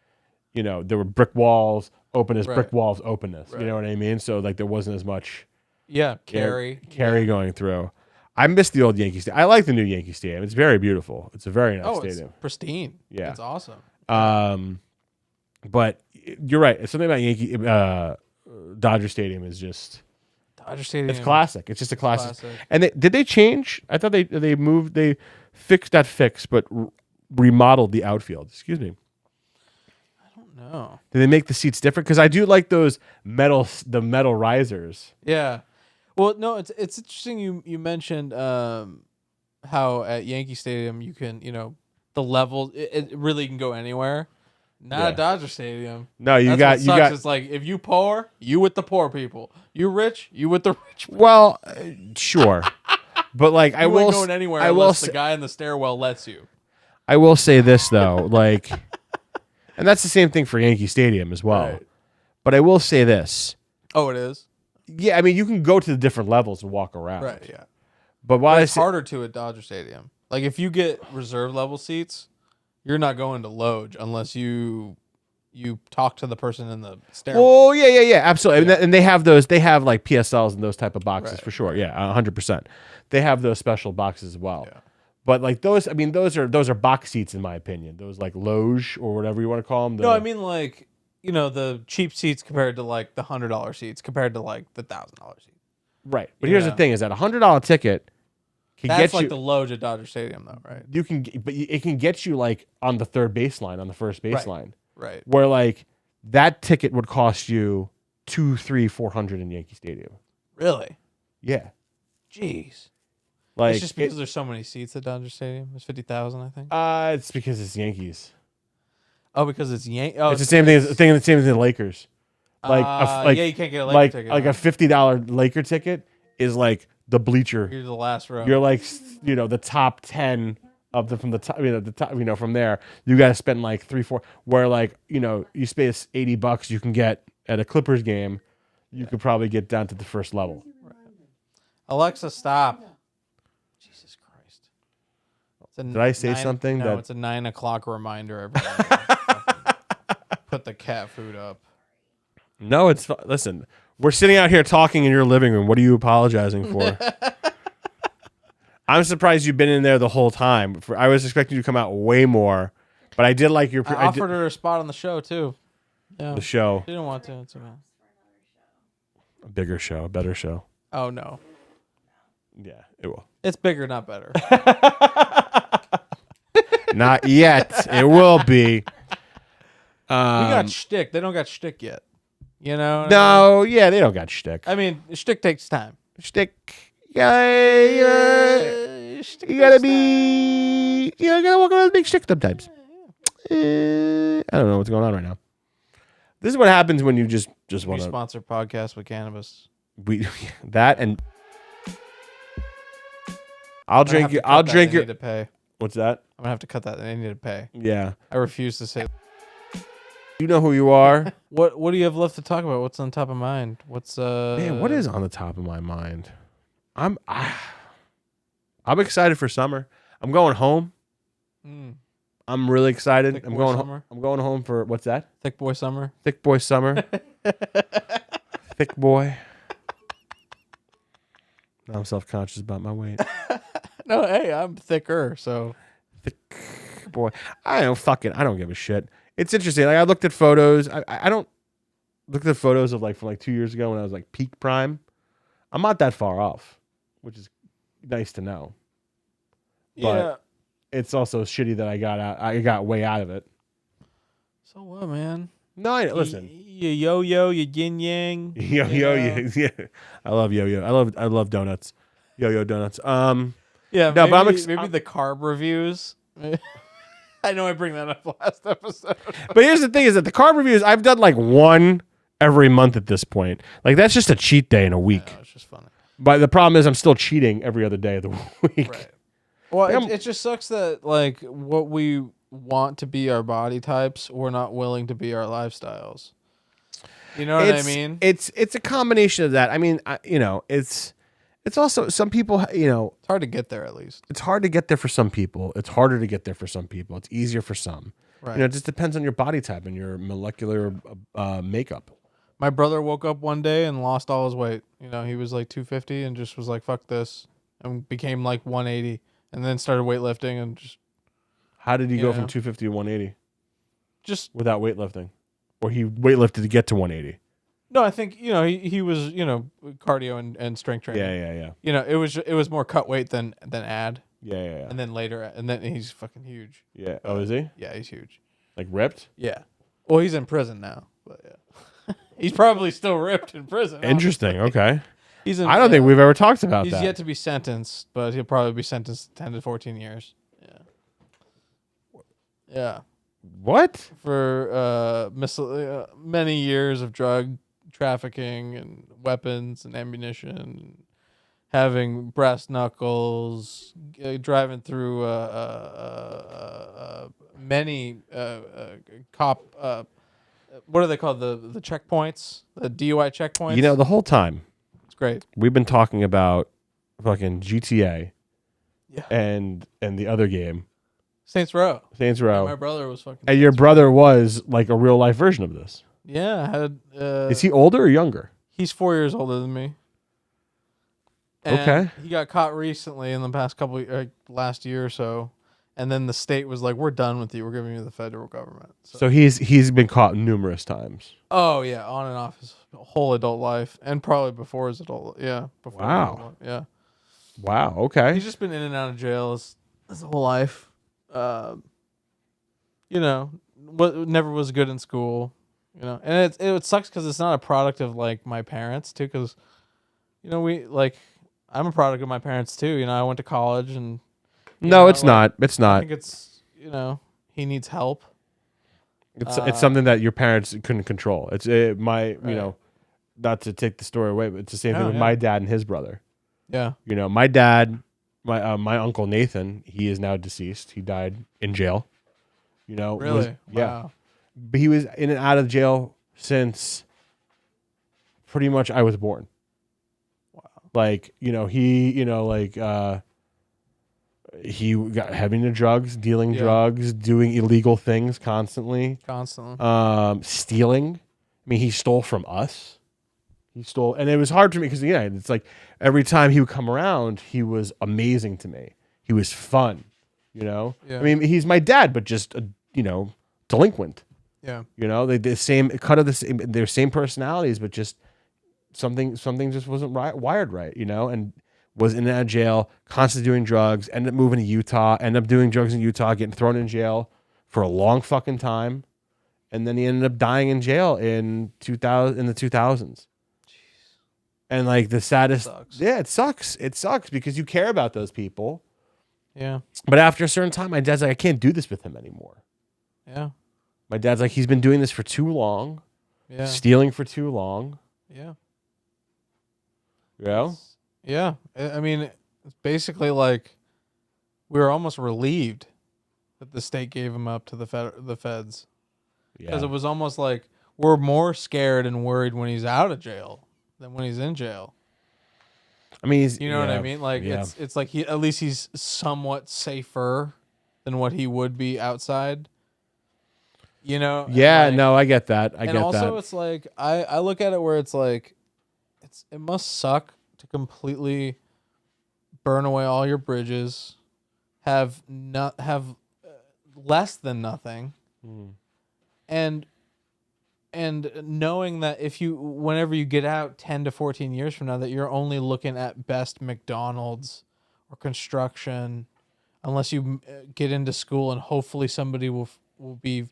you know, there were brick walls, openness, brick walls, openness. You know what I mean? So like there wasn't as much carry going through. I miss the old Yankee Stadium. I like the new Yankee Stadium. It's very beautiful. It's a very nice stadium. It's pristine. Yeah, it's awesome. But you're right. It's something about Dodger Stadium is just Dodger Stadium. It's classic. It's just a classic. And did they change? I thought they moved. They fixed that fix, but remodeled the outfield. Excuse me. I don't know. Did they make the seats different? Because I do like those metal risers. Yeah. Well, no, it's interesting. You mentioned how at Yankee Stadium you can, you know, the level it really can go anywhere. Not at Dodger Stadium. No, you That's got what sucks. It's like if you poor, you with the poor people. You rich, you with the rich people. Well, sure, but like you ain't going anywhere unless the guy in the stairwell lets you. I will say this though, like, and that's the same thing for Yankee Stadium as well. Right. But I will say this. Oh, it is. Yeah, I mean, you can go to the different levels and walk around. Right. Yeah. But it's harder to at Dodger Stadium. Like if you get reserve level seats, you're not going to Loge unless you talk to the person in the stairwell. Oh yeah, absolutely. Yeah. And they have those. They have like PSLs and those type of boxes for sure. Yeah, 100%. They have those special boxes as well. Yeah. But like those, I mean, those are box seats in my opinion. Those like Loge or whatever you want to call them. No, I mean like, you know, the cheap seats compared to like the $100 seats compared to like the $1,000 seats. Right. But here's the thing: is that $100 ticket can That's get like you the Loge at Dodger Stadium, though, right? You can, but it can get you like on the third baseline, on the first baseline, right? Where like that ticket would cost you $200, $300, $400 in Yankee Stadium. Really? Yeah. Jeez. Like it's just because there's so many seats at Dodger Stadium. There's 50,000, I think. It's because it's Yankees. Oh, because it's Yankees. Oh, it's the same thing. The same as the Lakers. Like, yeah, you can't get a Laker ticket. Like a $50 Laker ticket is like the bleacher. You're the last row. You're like, you know, the top 10 of from the top. You know, the top. You know, from there, you got to spend like 3-4. Where like, you know, you space $80, you can get at a Clippers game. You could probably get down to the first level. Right. Alexa, stop. Jesus Christ. Did I say something? No, it's a 9 o'clock reminder. Put the cat food up. No, it's listen. We're sitting out here talking in your living room. What are you apologizing for? I'm surprised you've been in there the whole time. I was expecting you to come out way more, but I did like your. I offered her a spot on the show too. Yeah. The show. She didn't want to. It's okay. A bigger show, a better show. Oh no. Yeah, it will. It's bigger, not better. Not yet. It will be. We got shtick. They don't got shtick yet. You know? No, yeah, they don't got shtick. I mean, shtick takes time. Shtick. Yeah, you gotta be. You gotta walk around with big shtick sometimes. I don't know what's going on right now. This is what happens when you just want to sponsor podcast with cannabis. That and I'll drink your. Need to pay. What's that? I'm gonna have to cut that. They need to pay. Yeah. I refuse to say. You know who you are. What do you have left to talk about? What's on top of mind? Man, what is on the top of my mind? I'm excited for summer. I'm going home. I'm really excited. I'm going home for what's that? Thick boy summer. Thick boy summer. Thick boy. Now I'm self-conscious about my weight. No, hey, I'm thicker, so thick boy. I don't give a shit. It's interesting. Like I looked at photos. I don't look at photos of like from like 2 years ago when I was like peak prime. I'm not that far off, which is nice to know. But yeah. It's also shitty that I got way out of it. So what, man? No, listen. You yo-yo, you yin yang. Yo-yo, yeah. I love yo-yo. I love donuts. Yo-yo donuts. Yeah, no, but maybe the carb reviews. I know I bring that up last episode. But here's the thing is that the carb reviews, I've done like one every month at this point. Like that's just a cheat day in a week. It's just funny. But the problem is I'm still cheating every other day of the week. Right. Well, it just sucks that like what we want to be our body types, we're not willing to be our lifestyles. You know what I mean? It's a combination of that. I mean, it's also some people, it's hard to get there at least. It's hard to get there for some people. It's harder to get there for some people. It's easier for some. Right. It just depends on your body type and your molecular makeup. My brother woke up one day and lost all his weight. He was like 250 and just was like, fuck this, and became like 180 and then started weightlifting and just. How did he go from 250 to 180? Just without weightlifting, or he weightlifted to get to 180. No, I think he was cardio and strength training. Yeah. It was more cut weight than add. Yeah. And then later, and then he's fucking huge. Yeah. Oh, is he? Yeah, he's huge. Like ripped? Yeah. Well, he's in prison now, but yeah, he's probably still ripped in prison. Interesting. Okay. I don't think we've ever talked about that. He's yet to be sentenced, but he'll probably be sentenced to 10 to 14 years. Yeah. Yeah. What? For many years of drug trafficking and weapons and ammunition, having brass knuckles, driving through many cop. What are they called? The checkpoints, the DUI checkpoints. The whole time it's great. We've been talking about fucking GTA, yeah, and the other game, Saints Row. Saints Row. My brother was fucking. And your brother was like a real life version of this. Yeah, I had. Is he older or younger? He's 4 years older than me. And okay. He got caught recently in the past last year or so, and then the state was like, "We're done with you. We're giving you the federal government." So he's been caught numerous times. Oh yeah, on and off his whole adult life, and probably before his adult. Yeah. Before wow. Yeah. Wow. Okay. He's just been in and out of jail his whole life. Never was good in school. And it sucks because it's not a product of like my parents too, because I'm a product of my parents too. I went to college and it's not. It's not. I think it's he needs help. It's something that your parents couldn't control. It's not to take the story away, but it's the same thing with my dad and his brother. Yeah. My dad, my uncle Nathan, he is now deceased. He died in jail. Really? Yeah. But he was in and out of jail since pretty much I was born. Wow. Like, he got heavy into drugs, dealing drugs, doing illegal things constantly. Stealing. I mean, he stole from us. And it was hard for me because, it's like every time he would come around, he was amazing to me. He was fun, Yeah. I mean, he's my dad, but just, delinquent. Yeah. They the same cut of their same personalities, but just something just wasn't wired right, and was in and out of jail, constantly doing drugs, ended up moving to Utah, ended up doing drugs in Utah, getting thrown in jail for a long fucking time. And then he ended up dying in jail in the 2000s. And like the saddest, it sucks. It sucks because you care about those people. Yeah. But after a certain time, my dad's like, I can't do this with him anymore. Yeah. My dad's like, he's been doing this for too long. Yeah. Stealing for too long. Yeah. Yeah. I mean, it's basically like we were almost relieved that the state gave him up to the feds. Because it was almost like we're more scared and worried when he's out of jail than when he's in jail. I mean, what I mean? Like it's like at least he's somewhat safer than what he would be outside. Yeah, no, I get that. I get that. And also, it's like I look at it where it's like it must suck to completely burn away all your bridges, have less than nothing, and knowing that whenever you get out 10 to 14 years from now, that you're only looking at best McDonald's or construction, unless you get into school and hopefully somebody will be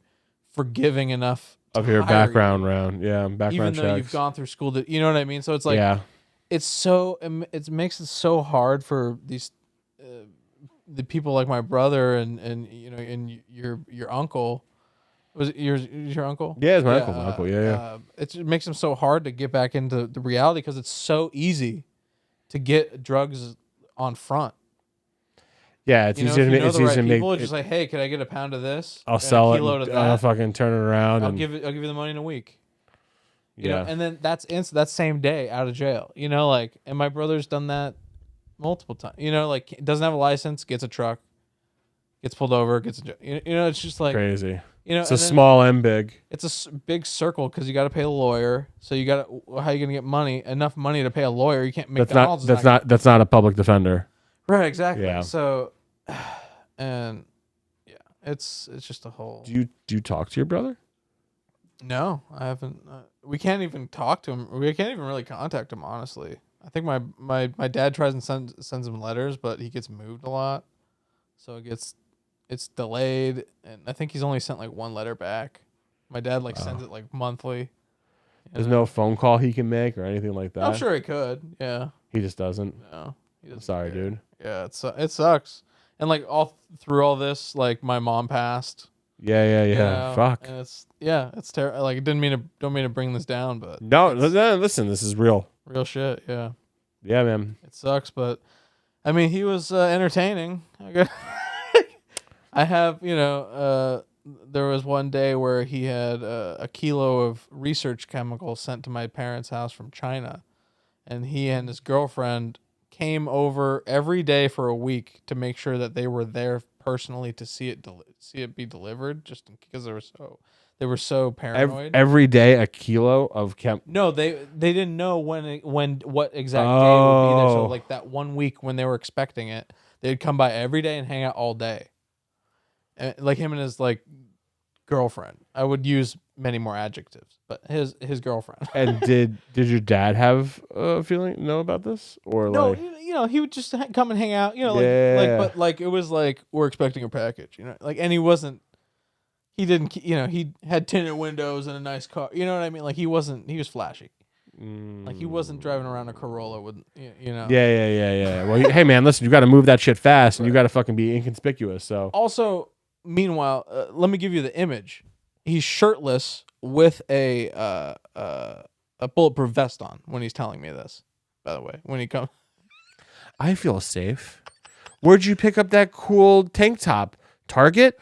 forgiving enough of your background background even though checks. You've gone through school to, you know what I mean? So it's like, it makes it so hard for these, the people like my brother and your uncle, Was it your uncle? Yeah, it's my uncle. My uncle. Yeah. It makes him so hard to get back into the reality because it's so easy to get drugs on front. Yeah, it's easy to make. It's easy to make. People just like, hey, can I get a pound of this? I'll sell it. Of that? I'll fucking turn it around. I'll give you the money in a week. You Yeah. know, and then that's same day out of jail. You know, like, and my brother's done that multiple times. You know, like, doesn't have a license, gets a truck, gets pulled over, gets a you know, it's just like crazy. You know, it's a small and big. It's a big circle because you got to pay a lawyer. So you got to how are you gonna get enough money to pay a lawyer? You can't make that's not a public defender. Right, exactly. Yeah. So, and yeah, it's just a whole. Do you talk to your brother? No, I haven't. We can't even talk to him. We can't even really contact him, honestly. I think my dad tries and sends him letters, but he gets moved a lot, so it's delayed, and I think he's only sent like one letter back. My dad sends it like monthly. There's no phone call he can make or anything like that. I'm sure he could. Yeah. He just doesn't. No. He doesn't. Sorry, care. dude. Yeah, it sucks. And like through all this, like my mom passed. Yeah. You know, Fuck. And it's terrible. Like, don't mean to bring this down, but no, listen, this is real. Real shit. Yeah. Yeah, man. It sucks, but I mean, he was entertaining. I have, there was one day where he had a kilo of research chemicals sent to my parents' house from China, and he and his girlfriend came over every day for a week to make sure that they were there personally to see it be delivered, just because they were so paranoid. Every day a kilo of No, they didn't know what exact day it would be there. So like that 1 week when they were expecting it, they'd come by every day and hang out all day. And like him and his girlfriend. I would use many more adjectives, but his girlfriend. And did your dad have a feeling about this, or no? He would just come and hang out. But it was like we're expecting a package. And he wasn't. He didn't. He had tinted windows and a nice car. You know what I mean? Like he wasn't. He was flashy. Like he wasn't driving around a Corolla with. Yeah. Well, hey man, listen, you got to move that shit fast, and you got to fucking be inconspicuous. So also. Meanwhile, let me give you the image. He's shirtless with a bulletproof vest on when he's telling me this. By the way, when he comes, I feel safe. Where'd you pick up that cool tank top? Target?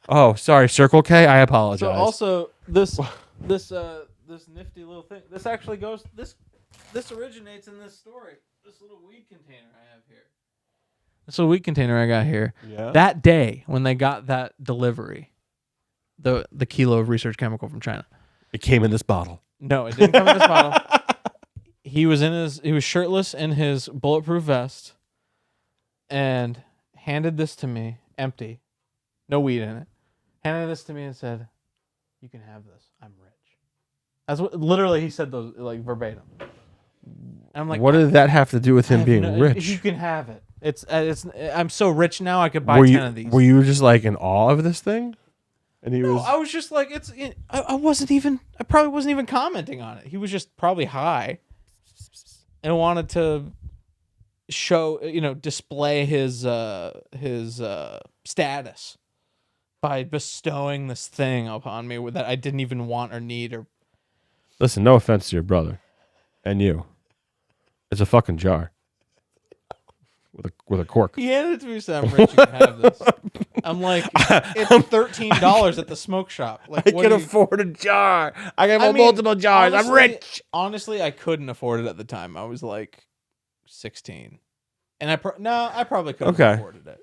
Oh, sorry, Circle K. I apologize. So also this nifty little thing. This actually goes. This originates in this story. This little weed container I have here. This little weed container I got here. Yeah. That day when they got that delivery, the kilo of research chemical from China. It came in this bottle. No, it didn't come in this bottle. He was shirtless in his bulletproof vest and handed this to me, empty. No weed in it. Handed this to me and said, "You can have this. I'm rich." That's what literally he said those verbatim. And I'm like, what did that have to do with him being rich? You can have it. It's I'm so rich now I could buy 10 of these. Were you just in awe of this thing? And he was. I was just like, I probably wasn't even commenting on it. He was just probably high and wanted to show, display his status by bestowing this thing upon me that I didn't even want or need or. Listen, no offense to your brother and you. It's a fucking jar. With a cork. He handed it to me, said, "I'm rich, you can have this." I'm like, it's $13 at the smoke shop. Like, I can afford a jar. I can have multiple jars. Honestly, I'm rich. Honestly, I couldn't afford it at the time. I was like 16, and I probably could have afforded it.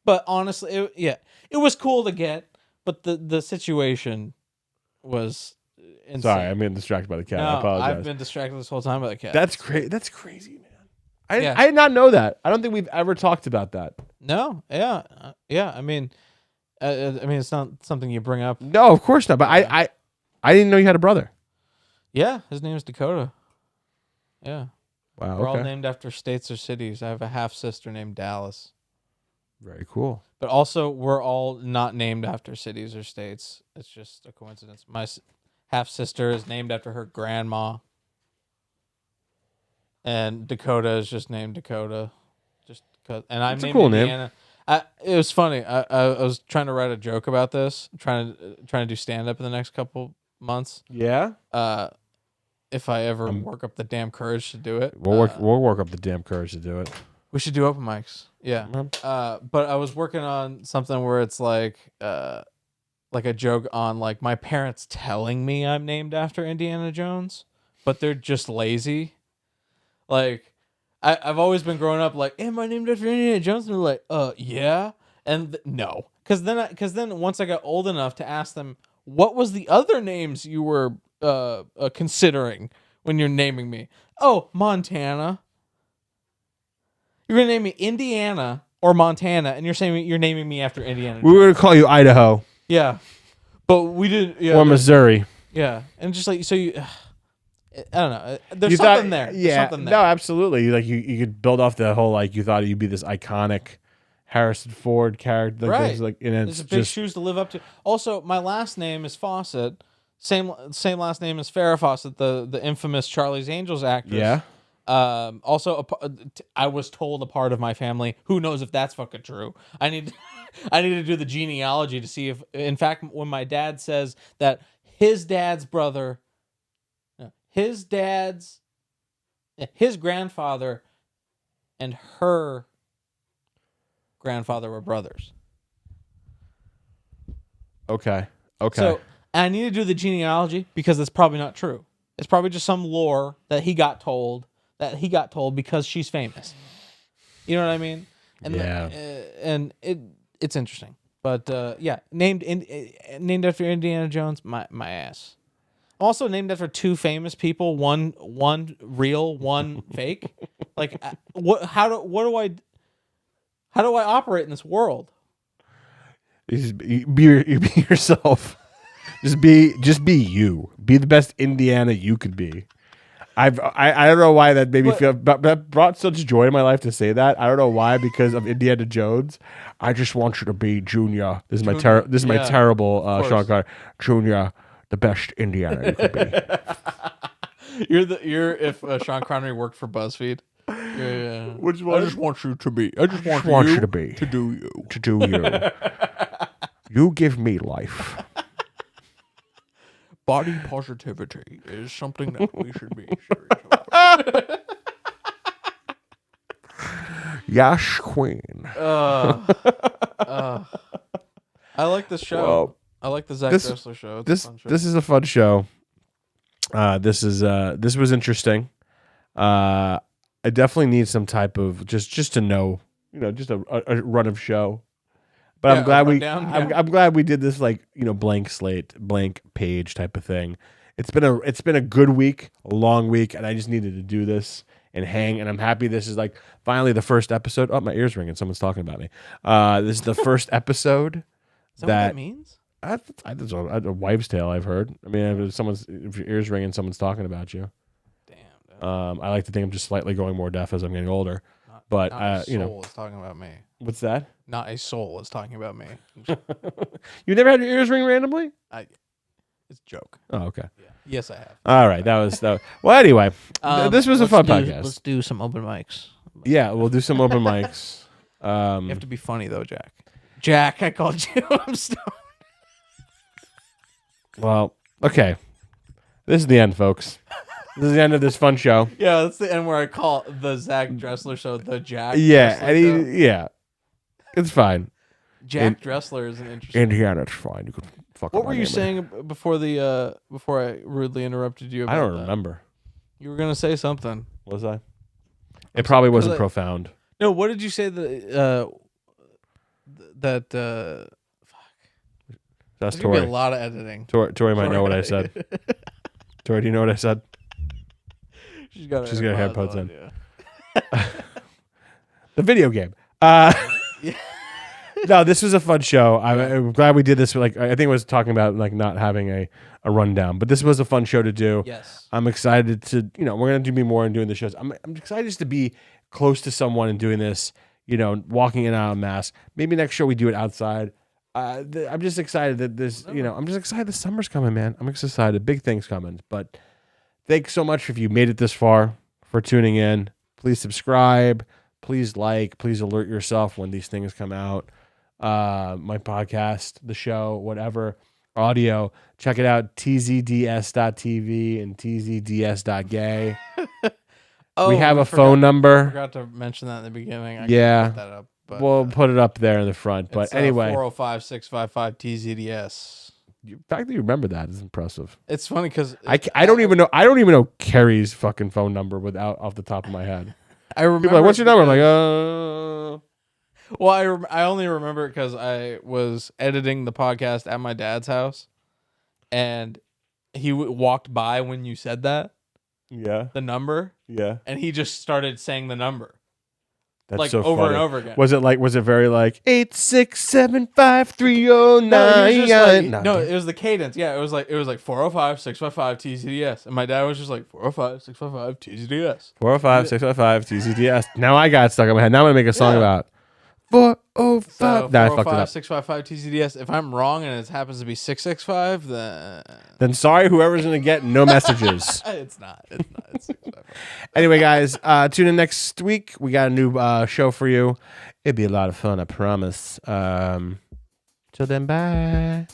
But honestly, it was cool to get, but the situation was insane. Sorry, I'm getting distracted by the cat. I apologize. I've been distracted this whole time by the cat. That's crazy. That's crazy, man. I did not know that. I don't think we've ever talked about that. No, yeah. I mean, it's not something you bring up. No, of course not. But I didn't know you had a brother. Yeah, his name is Dakota. Yeah. Wow. We're all named after states or cities. I have a half sister named Dallas. Very cool. But also, we're all not named after cities or states. It's just a coincidence. My half sister is named after her grandma. And Dakota is just named Dakota, just because. And I'm named cool Indiana. name. It was funny. I was trying to write a joke about this. Trying to do stand up in the next couple months. Yeah. If I ever work up the damn courage to do it, We'll work up the damn courage to do it. we should do open mics. Yeah. But I was working on something where it's like a joke on like my parents telling me I'm named after Indiana Jones, but they're just lazy. Like, I've always been growing up like, am I named after Indiana Jones? And they're like, yeah. And no. Because then once I got old enough to ask them, what was the other names you were considering when you're naming me? Oh, Montana. You're going to name me Indiana or Montana, and you're saying you're naming me after Indiana Jones. We were going to call you Idaho. Yeah. But we did. Yeah, or Missouri. Yeah. And just like, so you... I don't know. There's something there. Yeah. There's something there. No, absolutely. Like you could build off the whole like you thought you'd be this iconic Harrison Ford character. Like, right. Like, and it's big shoes to live up to. Also, my last name is Fawcett. Same last name as Farrah Fawcett, the infamous Charlie's Angels actress. Yeah. Also, I was told a part of my family. Who knows if that's fucking true? I need to do the genealogy to see if, in fact, when my dad says that his dad's brother, his grandfather, and her grandfather were brothers. Okay. So I need to do the genealogy because it's probably not true. It's probably just some lore that he got told because she's famous. You know what I mean? And and it's interesting. But yeah, named after Indiana Jones, my ass. Also named after two famous people, one real, one fake. Like how do I operate in this world? Just be yourself. Just be you. Be the best Indiana you could be. I don't know why that made me feel, but that brought such joy in my life to say that. I don't know why, because of Indiana Jones. I just want you to be Junior. This is my terrible Sean Connery. Junior, the best Indiana you could be. You're if Sean Connery worked for BuzzFeed. Yeah. Which one? I just want you to be. I just want you to be. To do you. To do you. You give me life. Body positivity is something that we should be serious about. Yes, Queen. I like this show. Well, I like the Zach Dresler show. It's a fun show. This is a fun show. This was interesting. I definitely need some type of just to know, just a run of show. But I'm glad we did this blank slate, blank page type of thing. It's been a good week, a long week, and I just needed to do this and hang. And I'm happy this is like finally the first episode. Oh, my ear's ringing. Someone's talking about me. This is the first episode. Is that what that means? That's a wives' tale I've heard. I mean, if your ear's ringing, someone's talking about you. Damn. I like to think I'm just slightly going more deaf as I'm getting older. But not a soul is talking about me. What's that? Not a soul is talking about me. You never had your ears ring randomly? It's a joke. Oh, okay. Yeah. Yes, I have. All right, that was. Well, anyway, this was a fun podcast. Let's do some open mics. Yeah, we'll do some open mics. You have to be funny though, Jack. Jack, I called you. I'm stoned. Well, okay. This is the end, folks. This is the end of this fun show. Yeah, that's the end where I call the Zach Dresler show the Jack. Yeah, Dresler it's fine. Jack Dresler is an interesting. Indiana, it's fine. You could fuck. What were you saying before I rudely interrupted you? About I don't remember. You were gonna say something. Was I? It probably wasn't profound. No, what did you say? Fuck. That's There's Tori. gonna be a lot of editing. Tori might know what I said. Tori, do you know what I said? She's got her headphones in. Yeah. The video game. No, this was a fun show. I'm glad we did this. I think it was talking about not having a rundown, but this was a fun show to do. Yes. I'm excited to, we're going to do more and doing the shows. I'm excited just to be close to someone and doing this, walking in and out of mask. Maybe next show we do it outside. I'm just excited that this, I'm just excited the summer's coming, man. I'm excited. Big things coming. But thanks so much if you made it this far for tuning in. Please subscribe. please alert yourself when these things come out. My podcast, the show, whatever, audio. Check it out, tzds.tv and tzds.gay. We have a phone number. I forgot to mention that in the beginning. I Yeah. put that up, but, we'll put it up there in the front. But anyway, 405-655-TZDS. The fact that you remember that is impressive. It's funny because I don't even know Carrie's fucking phone number without off the top of my head. I remember. People are like, what's your number? I'm like, Well, I only remember it because I was editing the podcast at my dad's house, and he walked by when you said that. Yeah. The number. Yeah. And he just started saying the number. That's like so over funny. and over again. Was it very like 8675309? No, it was the cadence. Yeah, it was like 405-655-TZDS. And my dad was just like 405-655-TZDS. 405-655-TZDS. Now I got stuck in my head. Now I'm gonna make a song about 405. So Nah, I fucked it up. 405-655-TZDS. If I'm wrong and it happens to be 665, then sorry, whoever's gonna get no messages. It's not. It's 655. Anyway, guys, tune in next week. We got a new show for you. It'd be a lot of fun, I promise. Till then, bye.